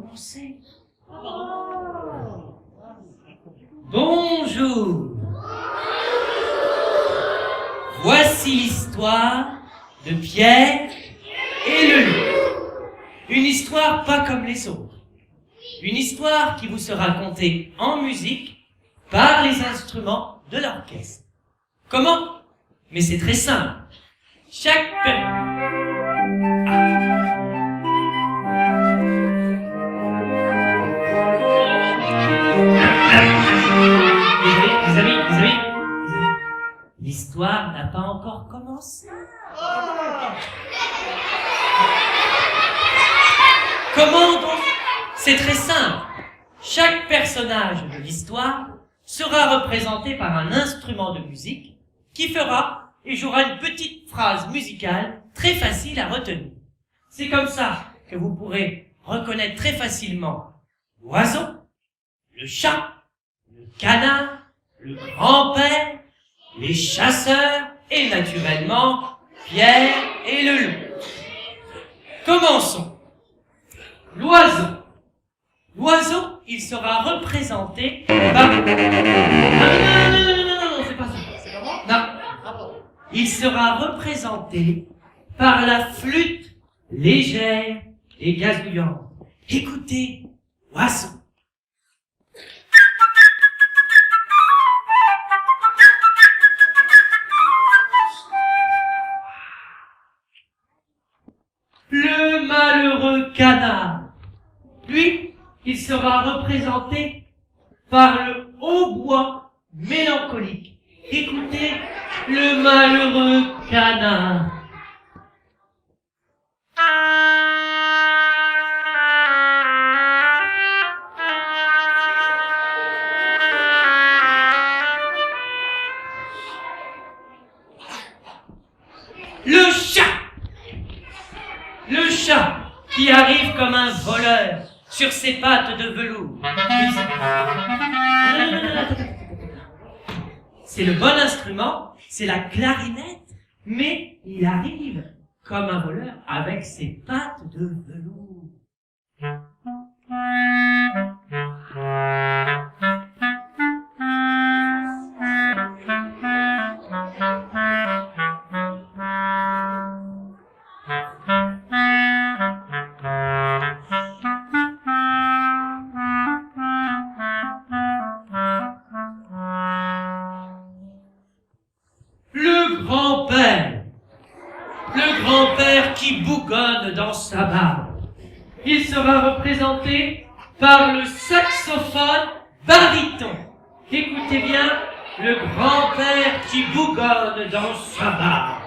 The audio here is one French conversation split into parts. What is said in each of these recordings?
commencer. Bonjour. Voici l'histoire de Pierre et le loup. Une histoire pas comme les autres. Une histoire qui vous sera contée en musique par les instruments de l'orchestre. Comment? Mais c'est très simple. Chaque Les amis, l'histoire n'a pas encore commencé. Comment donc? C'est très simple. Chaque personnage de l'histoire sera représenté par un instrument de musique qui fera et jouera une petite phrase musicale très facile à retenir. C'est comme ça que vous pourrez reconnaître très facilement l'oiseau, le chat, le canard, le grand-père, les chasseurs et naturellement Pierre et le loup. Commençons. L'oiseau. L'oiseau, il sera représenté par... Non, c'est pas ça. C'est pas moi? Non. Il sera représenté par la flûte légère et gazouillante. Écoutez, l'oiseau. Le malheureux canard. Lui, il sera représenté par le hautbois mélancolique. Écoutez, le malheureux canard. Le chat. Le chat qui arrive comme un voleur sur ses pattes de velours. C'est le bon instrument, c'est la clarinette, mais il arrive comme un voleur avec ses pattes de velours. Le grand-père qui bougonne dans sa barbe. Il sera représenté par le saxophone baryton. Écoutez bien, le grand-père qui bougonne dans sa barbe.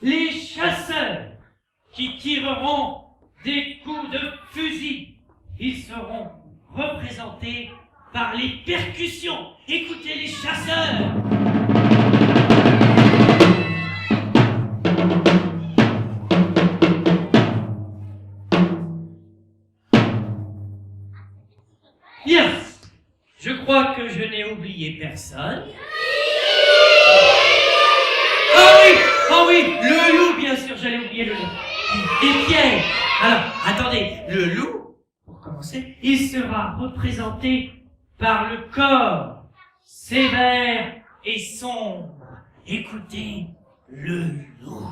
Les chasseurs qui tireront des coups de fusil, ils seront représentés par les percussions. Écoutez les chasseurs. Bien, je crois que je n'ai oublié personne. Oh oui, le loup, bien sûr, j'allais oublier le loup. Et Pierre, alors, attendez, le loup, pour commencer, il sera représenté par le corps sévère et sombre. Écoutez, le loup.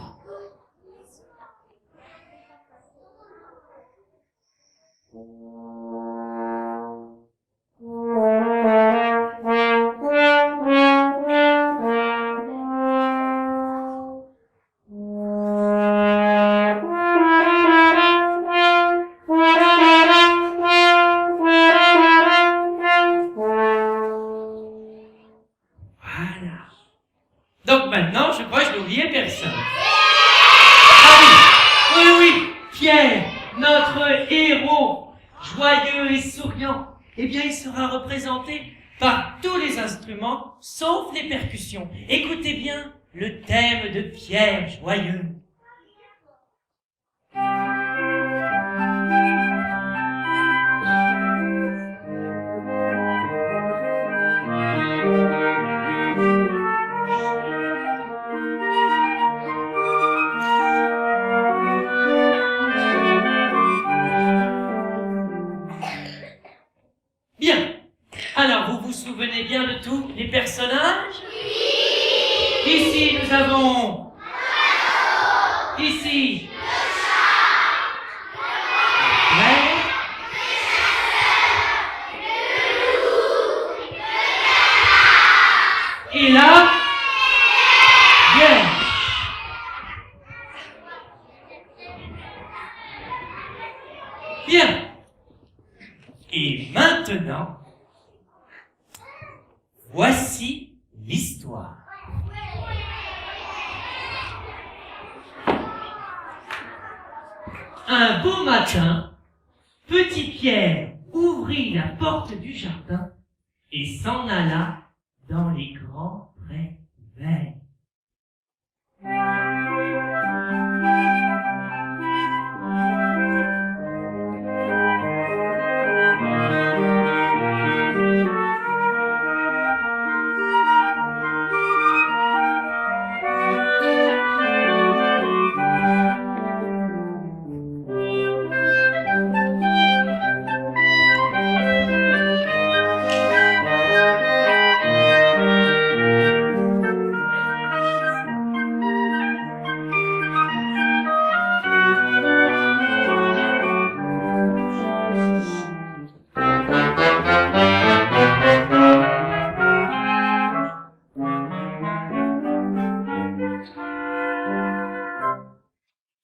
Donc maintenant, je crois que je n'ai oublié personne. Ah oui, Pierre, notre héros, joyeux et souriant, eh bien il sera représenté par tous les instruments, sauf les percussions. Écoutez bien le thème de Pierre joyeux. Bien. Alors, vous vous souvenez bien de tous les personnages? Ici, nous avons... Ici... Ouais. Et là... Bien. Bien. Et maintenant, voici l'histoire. Un beau matin, Petit Pierre ouvrit la porte du jardin et s'en alla dans les grands prés verts.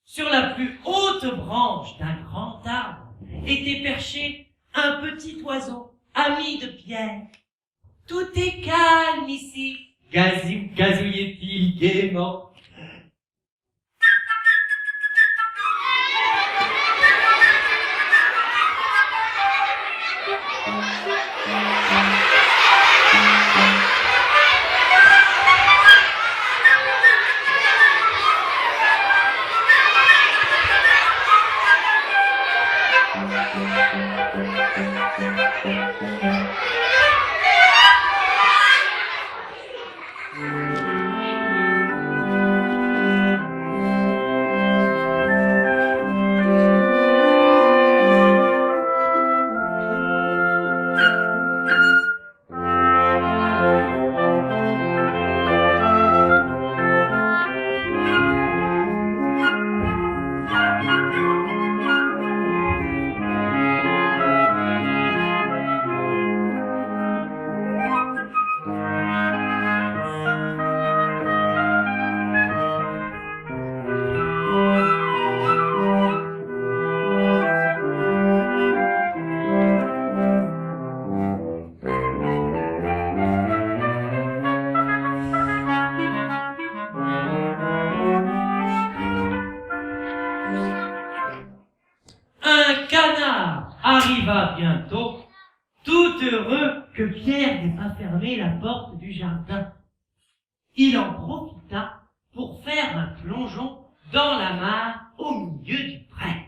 Sur la plus haute branche d'un grand arbre était perché un petit oiseau, ami de Pierre. « Tout est calme ici », gazouillait-il gaiement. Un canard arriva bientôt, tout heureux que Pierre n'ait pas fermé la porte du jardin. Il en profita pour faire un plongeon dans la mare au milieu du pré.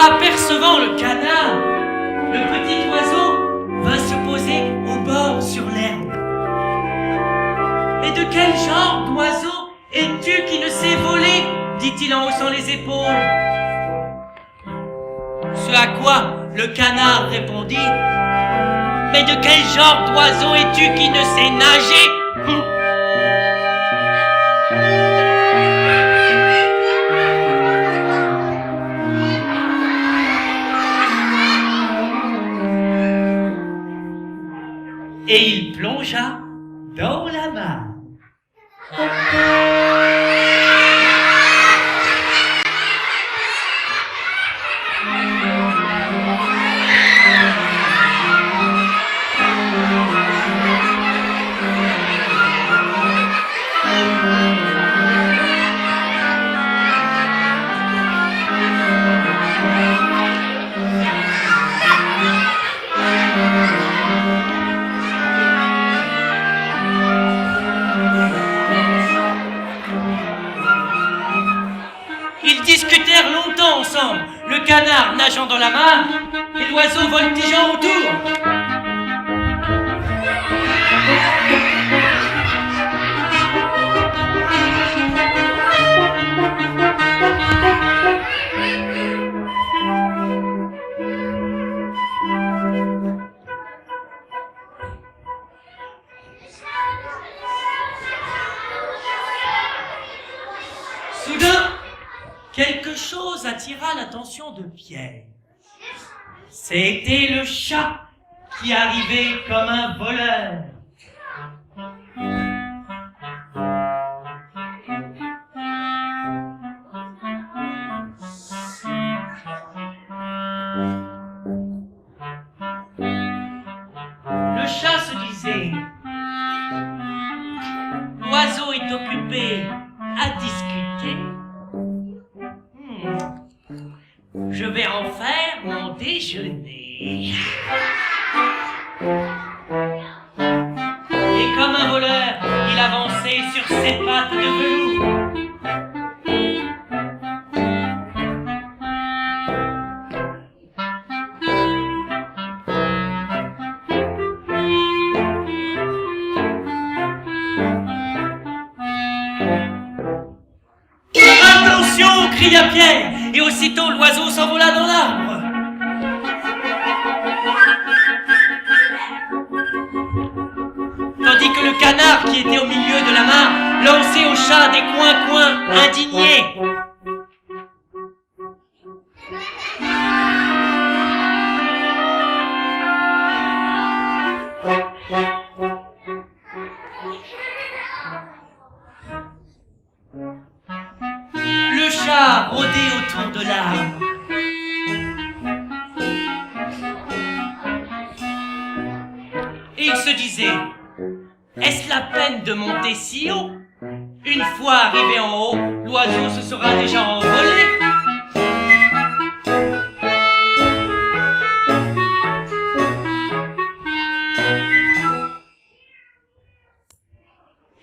Apercevant le canard, le petit oiseau vint se poser au bord sur l'herbe. « Et de quel genre d'oiseau es-tu qui ne sait voler ?» dit-il en haussant les épaules. Ce à quoi le canard répondit « Mais de quel genre d'oiseau es-tu qui ne sait nager ?» Et il plongea dans la mare. le canard nageant dans la mare et l'oiseau voltigeant autour. Soudain, quelque chose attira l'attention de Pierre. C'était le chat qui arrivait comme un voleur. Le chat se disait: l'oiseau est occupé à discuter. Je vais en faire mon déjeuner. Et comme un voleur, il avançait sur ses pattes de velours. Attention, cria Pierre, et aussitôt l'oiseau s'envola dans l'arbre. Tandis que le canard qui était au milieu de la mare lançait au chat des coins-coins indignés. Le chat rôdait autour de l'arbre. Et il se disait: est-ce la peine de monter si haut? Une fois arrivé en haut, l'oiseau se sera déjà envolé.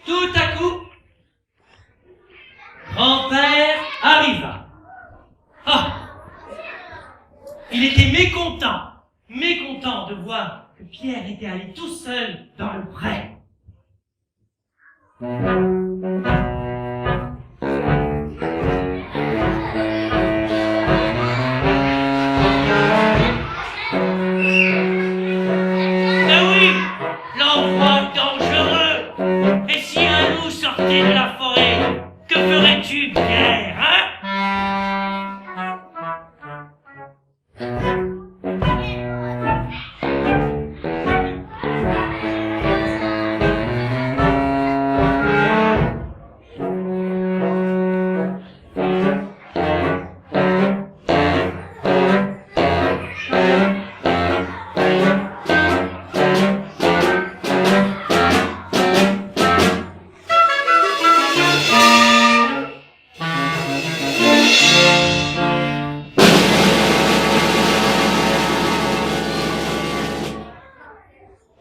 Tout à coup, grand-père arriva. Ah! Il était mécontent de voir que Pierre était allé tout seul dans le pré. Ben oui, l'endroit dangereux. Et si un loup sortait de la forêt, que ferais-tu, Pierre, hein?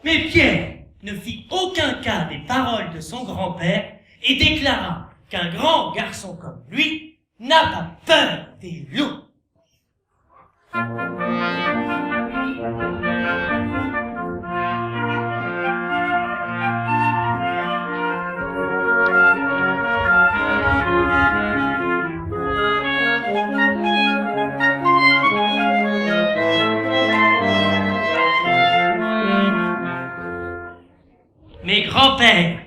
Mais Pierre ne fit aucun cas des paroles de son grand-père et déclara qu'un grand garçon comme lui n'a pas peur des loups. Mais grand-père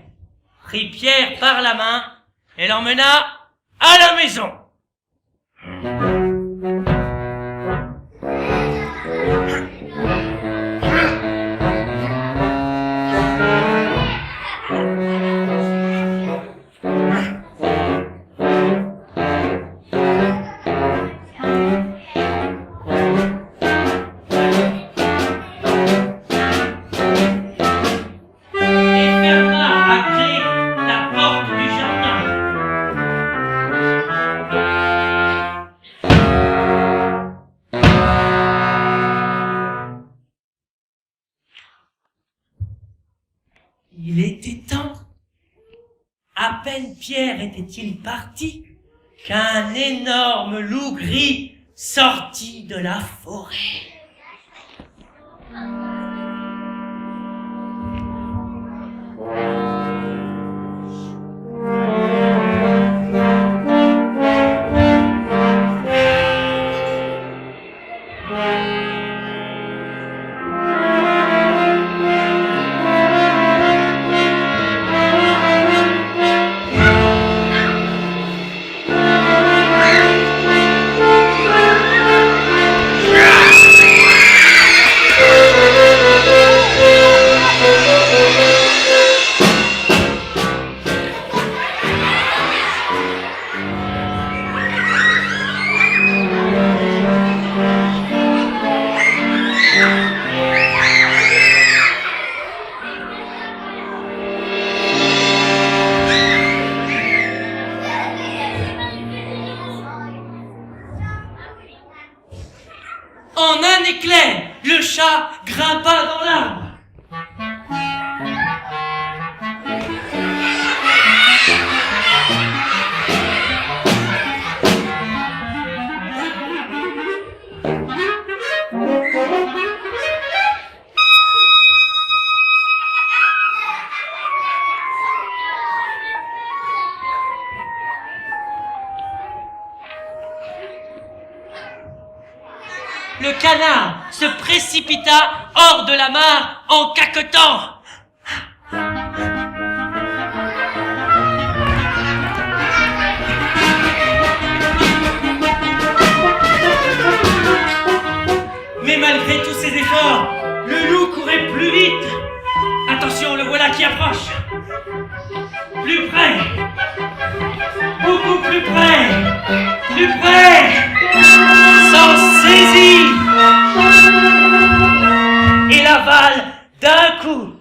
prit Pierre par la main et l'emmena à la maison. Il était temps. À peine Pierre était-il parti qu'un énorme loup gris sortit de la forêt. En un éclair, le chat grimpa dans l'arbre. Le canard se précipita hors de la mare en caquetant. Mais malgré tous ses efforts, le loup courait plus vite. Attention, le voilà qui approche. Plus près. Beaucoup plus près. Plus près. S'en saisit et l'avale d'un coup.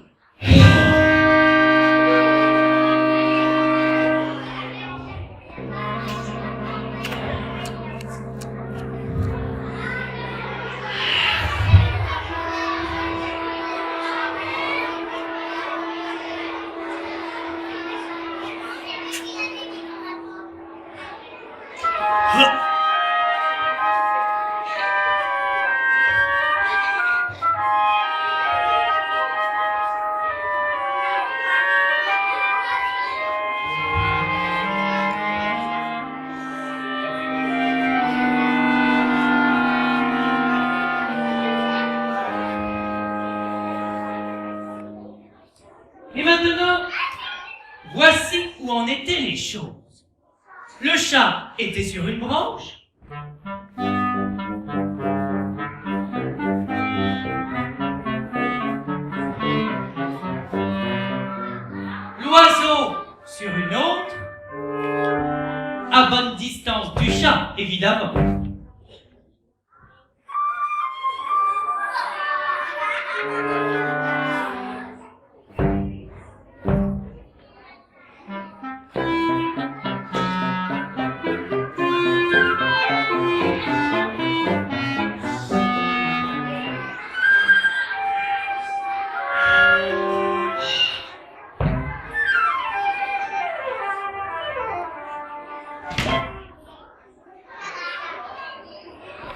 Et maintenant, voici où en étaient les choses. Le chat était sur une branche. L'oiseau sur une autre. À bonne distance du chat, évidemment.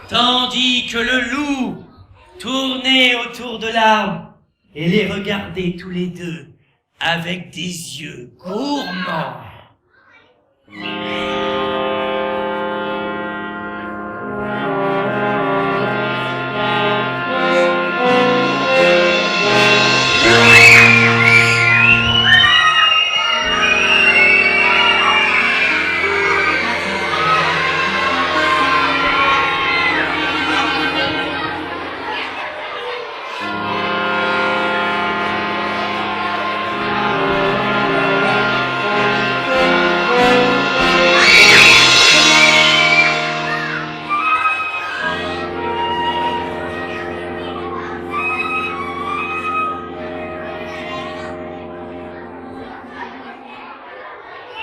Tandis que le loup tournait autour de l'arbre et les regardait tous les deux avec des yeux gourmands.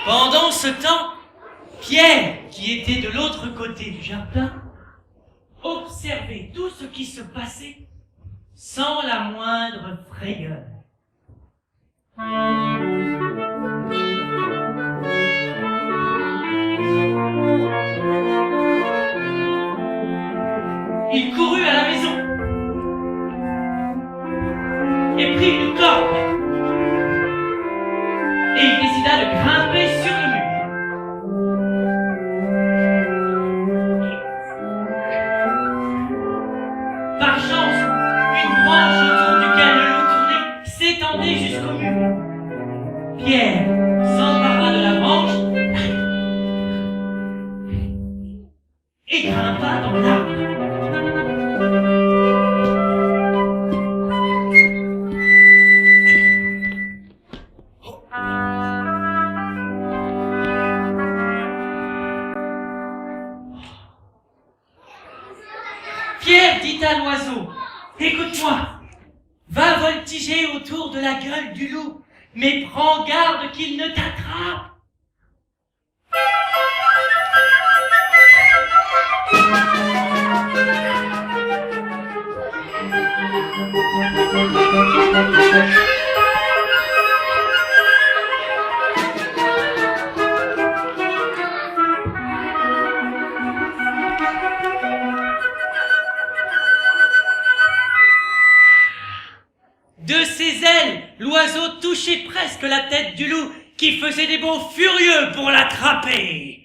Pendant ce temps, Pierre, qui était de l'autre côté du jardin, observait tout ce qui se passait sans la moindre frayeur. Il courut à la maison et prit une corde et il décida de grimper sur le mur. Par chance, une branche autour duquel le loup tournait s'étendait jusqu'au mur. Pierre s'empara de la branche et grimpa dans l'arbre. Pierre dit à l'oiseau, « Écoute-moi, va voltiger autour de la gueule du loup, mais prends garde qu'il ne t'attrape. » De ses ailes, l'oiseau touchait presque la tête du loup, qui faisait des bonds furieux pour l'attraper.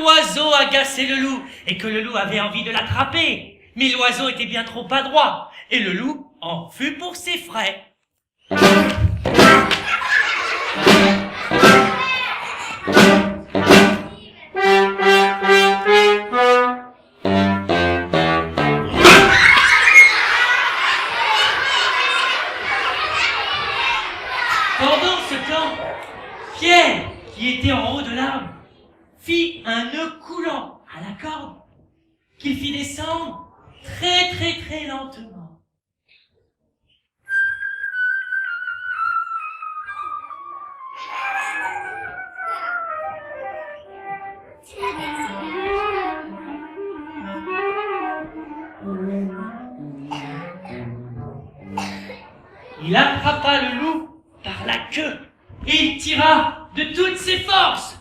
L'oiseau agaçait le loup, et que le loup avait envie de l'attraper. Mais l'oiseau était bien trop adroit, et le loup en fut pour ses frais. Pendant ce temps, Pierre, qui était en haut de l'arbre, fit un nœud coulant à la corde qu'il fit descendre très lentement. Il attrapa le loup par la queue et il tira de toutes ses forces.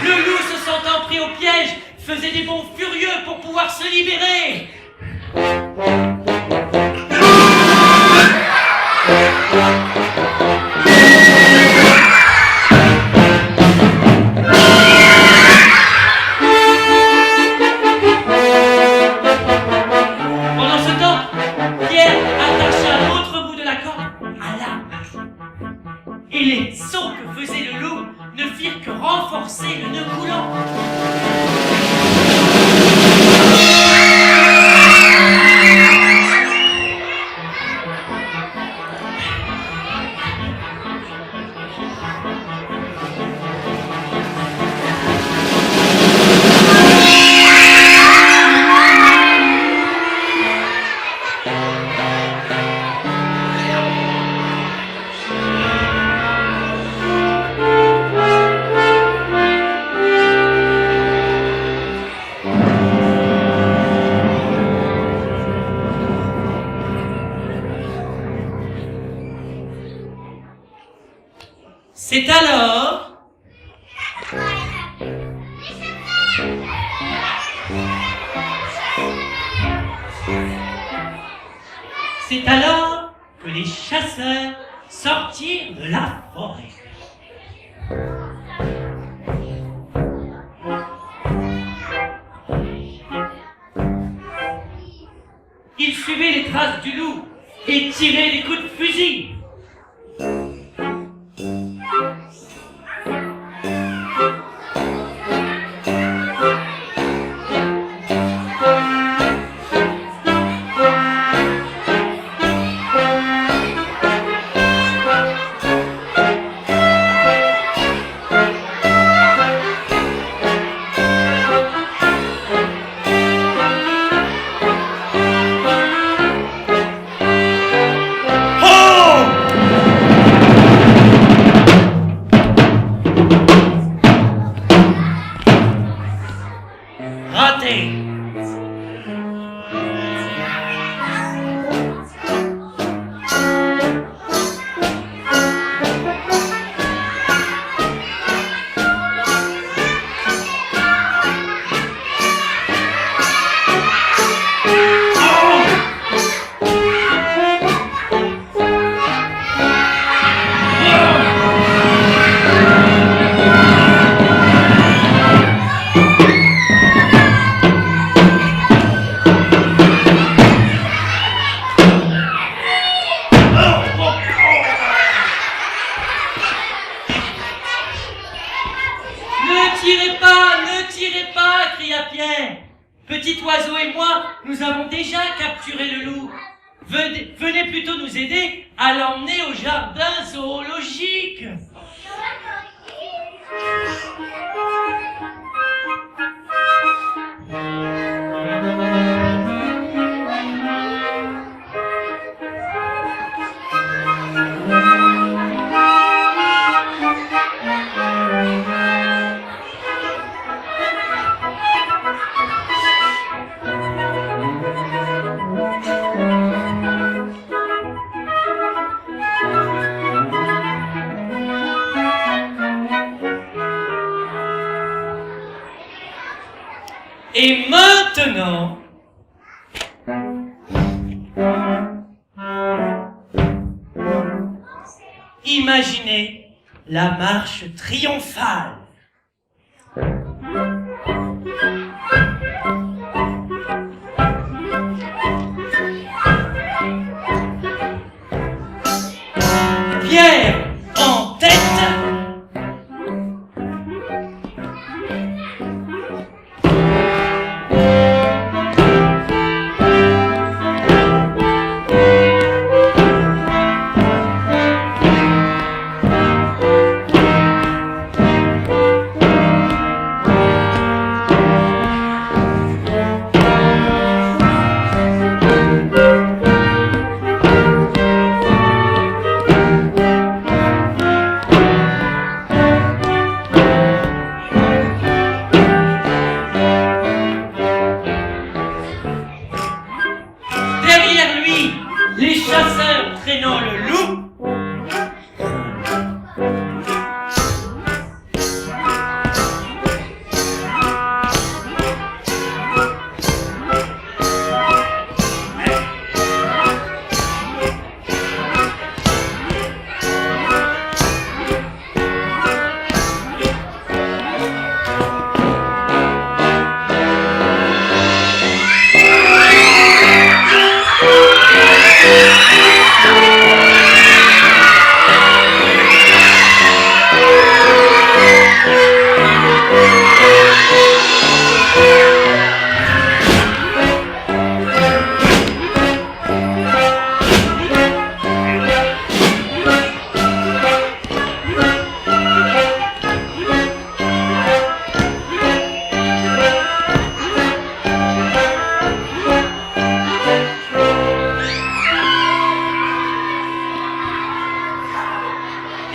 Le loup, se sentant pris au piège, faisait des bonds furieux pour pouvoir se libérer. Pendant ce temps, Pierre attacha l'autre bout de la corde à l'arbre. Et les sauts que faisait le loup ne firent que renforcer le nœud coulant. C'est alors que les chasseurs sortirent de la forêt. Ils suivaient les traces du loup et tiraient des coups de fusil. avons déjà capturé le loup. Venez plutôt nous aider à l'emmener au jardin zoologique. Et maintenant, imaginez la marche triomphale. Pierre en tête. Les chasseurs traînant le loup.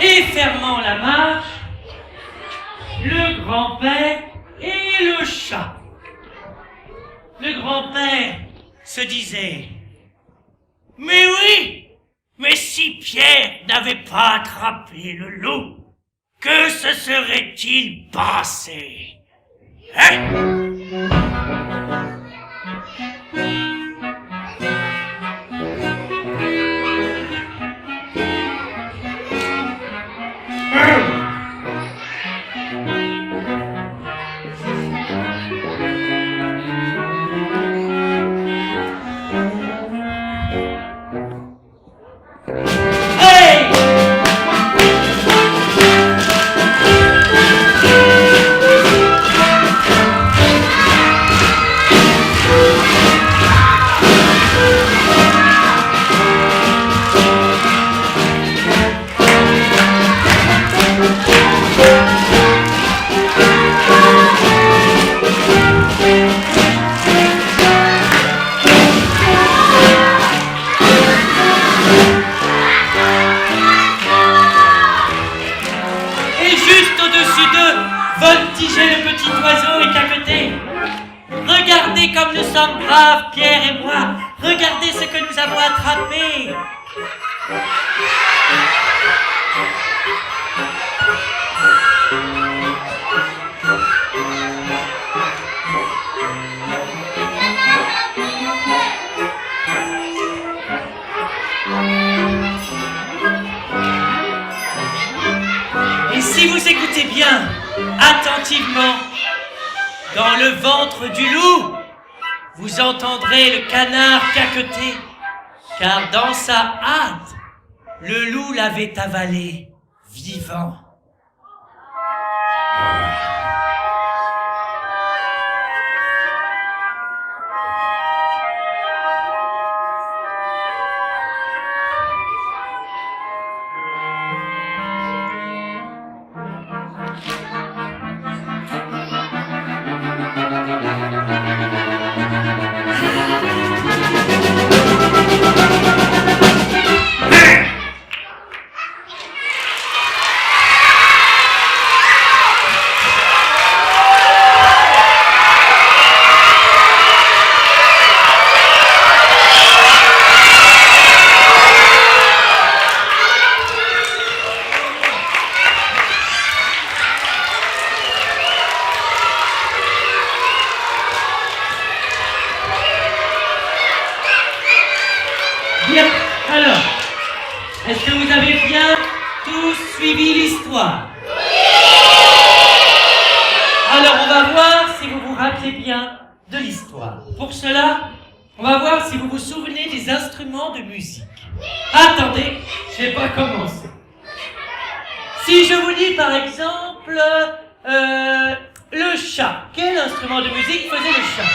Et fermant la marche, le grand-père et le chat. Le grand-père se disait: mais oui, mais si Pierre n'avait pas attrapé le loup, que se serait-il passé? Hein? Voltigeait le petit oiseau et caquetait. Regardez comme nous sommes braves, Pierre et moi. Regardez ce que nous avons attrapé. Et si vous écoutez bien, attentivement, dans le ventre du loup, vous entendrez le canard caqueter, car dans sa hâte, le loup l'avait avalé vivant. Bien. Alors, est-ce que vous avez bien tous suivi l'histoire? Alors, on va voir si vous vous rappelez bien de l'histoire. Pour cela, on va voir si vous vous souvenez des instruments de musique. Attendez, je vais pas commencer. Si je vous dis par exemple le chat, quel instrument de musique faisait le chat?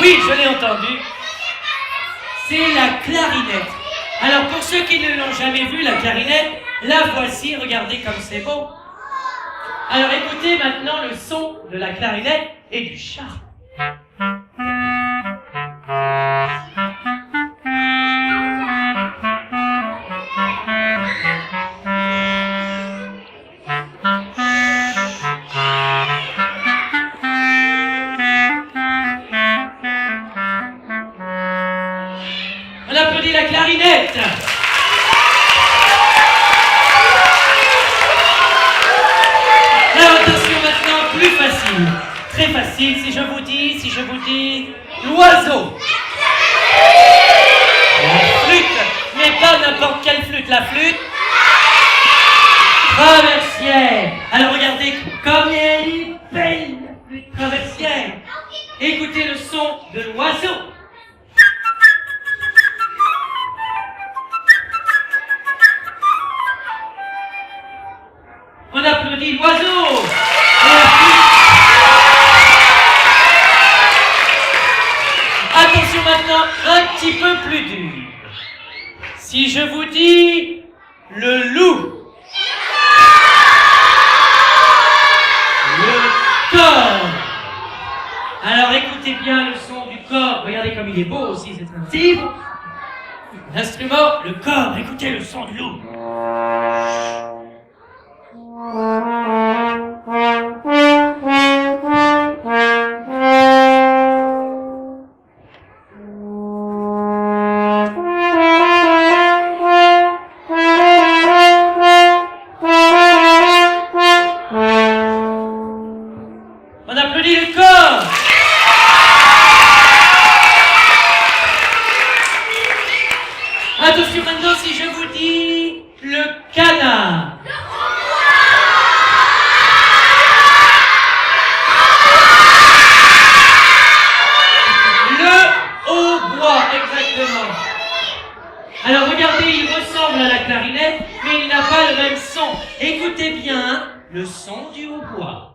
Oui, je l'ai entendu. C'est la clarinette. Alors pour ceux qui ne l'ont jamais vu, la clarinette, la voici, regardez comme c'est beau. Alors écoutez maintenant le son de la clarinette et du chat. On applaudit la clarinette. Alors attention maintenant, plus facile, très facile, si je vous dis l'oiseau. La flûte, mais pas n'importe quelle flûte, la flûte traversière. Alors regardez comme elle est belle, la flûte traversière. Écoutez le son de l'oiseau. On applaudit l'oiseau. Attention maintenant, un petit peu plus dur. Si je vous dis le loup, le corps. Alors écoutez bien le son du corps. Regardez comme il est beau aussi, c'est un type. L'instrument, le corps. Écoutez le son du loup. On applaudit le corps. Attention maintenant si je vous dis le canard. Le hautbois, exactement. Alors regardez, il ressemble à la clarinette, mais il n'a pas le même son. Écoutez bien le son du hautbois.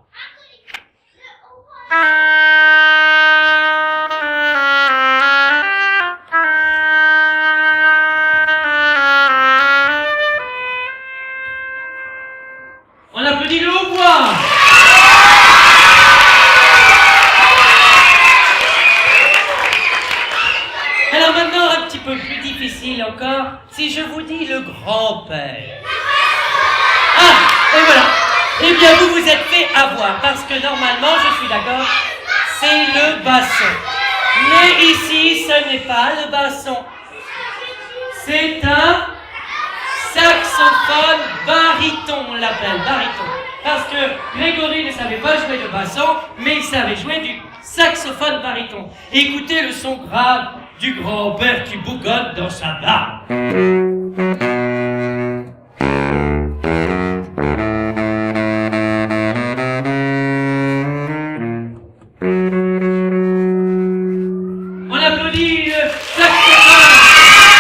On applaudit le hautbois. Alors maintenant, un petit peu plus difficile encore, si je vous dis le grand-père. Ah, et voilà. Eh bien, vous vous êtes fait avoir, parce que normalement, je suis d'accord, c'est le basson. Mais ici, ce n'est pas le basson. C'est un saxophone baryton, on l'appelle, baryton. Parce que Grégory ne savait pas jouer de basson, mais il savait jouer du saxophone baryton. Écoutez le son grave du grand-père qui bougonne dans sa barbe. On applaudit le saxophone baryton.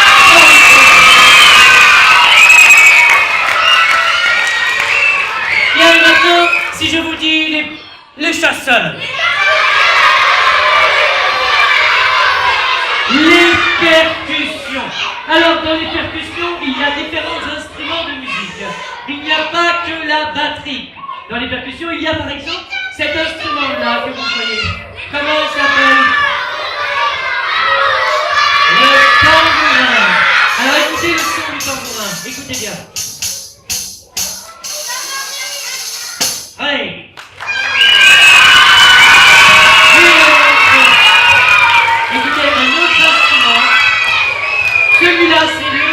Bien maintenant, si je vous dis les chasseurs. Les percussions. Alors dans les percussions, il y a différents instruments de musique. Il n'y a pas que la batterie. Dans les percussions, il y a par exemple cet instrument-là que vous voyez. Comment il s'appelle? Le tambourin. Alors écoutez le son du tambourin. Écoutez bien. Allez. Écoutez un autre instrument. Celui-là, c'est le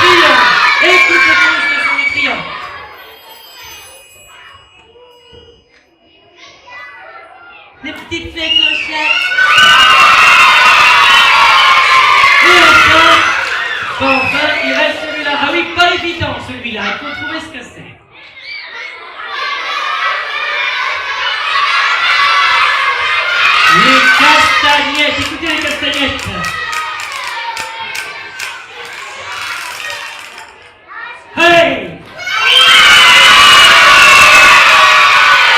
triangle. Écoutez-vous ce son du triangle. Les petites fées clochettes. Bon, enfin, il reste celui-là. Ah oui, pas évident celui-là, il faut trouver ce que c'est. Les castagnettes, écoutez les castagnettes. Hey!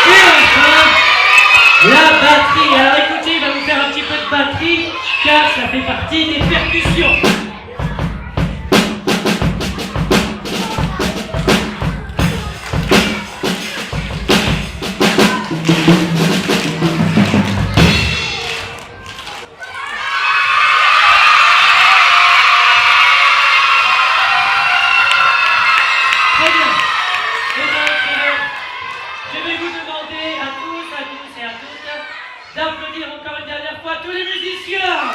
Et enfin, la batterie. Alors écoutez, il va vous faire un petit peu de batterie, car ça fait partie des percussions. Très bien. Et donc, je vais vous demander à tous et à toutes d'applaudir encore une dernière fois tous les musiciens.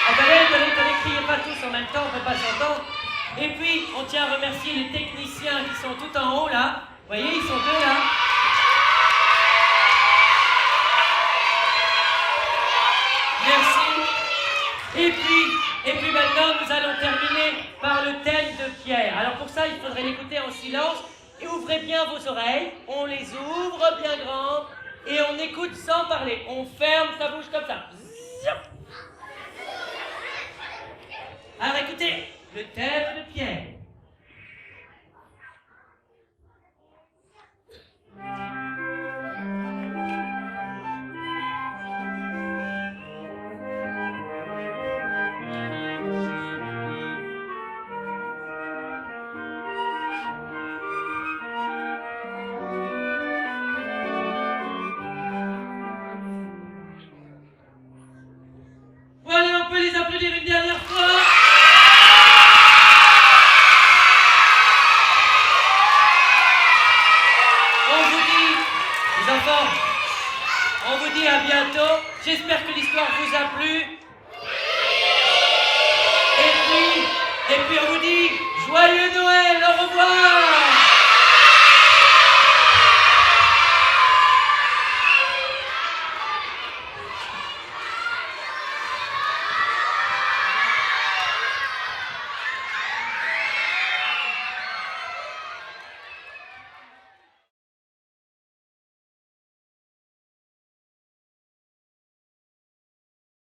Attendez, criez pas tous en même temps, on ne peut pas s'entendre. Et puis, on tient à remercier les techniciens qui sont tout en haut là. Vous voyez, ils sont deux là. Merci. Et puis maintenant, nous allons terminer par le thème de Pierre. Alors pour ça, il faudrait l'écouter en silence. Et ouvrez bien vos oreilles. On les ouvre bien grandes. Et on écoute sans parler. On ferme sa bouche comme ça. Alors écoutez, le thème de Pierre. Voilà, on peut les applaudir une dernière fois. On vous dit à bientôt. J'espère que l'histoire vous a plu. Et puis on vous dit joyeux Noël, au revoir.